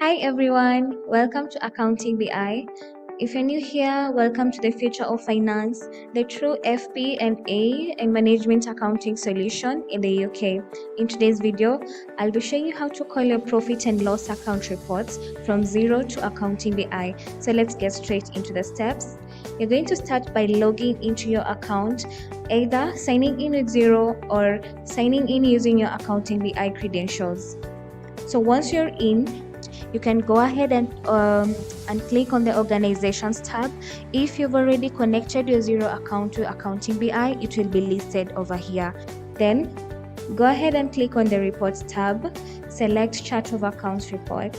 Hi everyone, welcome to Accountingbi. If you're new here, welcome to the future of finance, the true FP&A and management accounting solution in the UK. In today's video, I'll be showing you how to call your profit and loss account reports from Xero to Accountingbi. So let's get straight into the steps. You're going to start by logging into your account, either signing in with Xero or signing in using your Accountingbi credentials. So once you're in, you can go ahead and click on the Organizations tab. If you've already connected your Xero account to Accountingbi, it will be listed over here. Then go ahead and click on the Reports tab, select Chart of Accounts Report.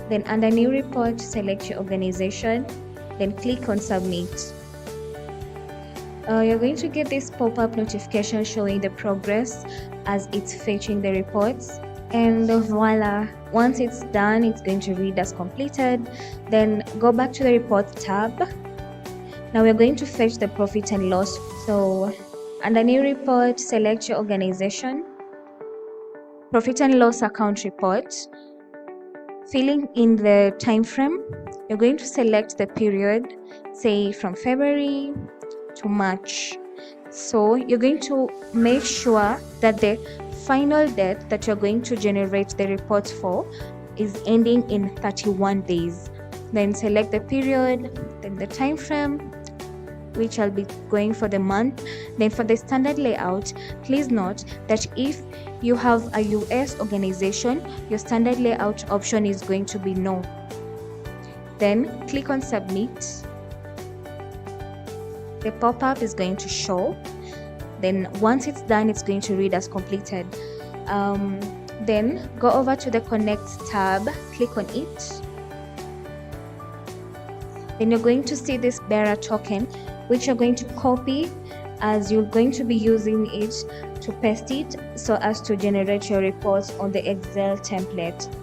Then under New Report, select your organization, then click on Submit. You're going to get this pop-up notification showing the progress as it's fetching the reports. And voila, once it's done, it's going to read as completed. Then go back to the report tab. Now we're going to fetch the profit and loss. So under new report, select your organization, profit and loss account report. Filling in the time frame, you're going to select the period, say from February to March. So you're going to make sure that the final date that you're going to generate the report for is ending in 31 days. Then select the period, then the time frame, which I'll be going for the month. Then for the standard layout, please note that if you have a US organization, your standard layout option is going to be no. Then click on Submit. The pop-up is going to show. Then once it's done, it's going to read as completed. Then go over to the Connect tab, click on it. Then you're going to see this bearer token, which you're going to copy as you're going to be using it to paste it so as to generate your reports on the Excel template.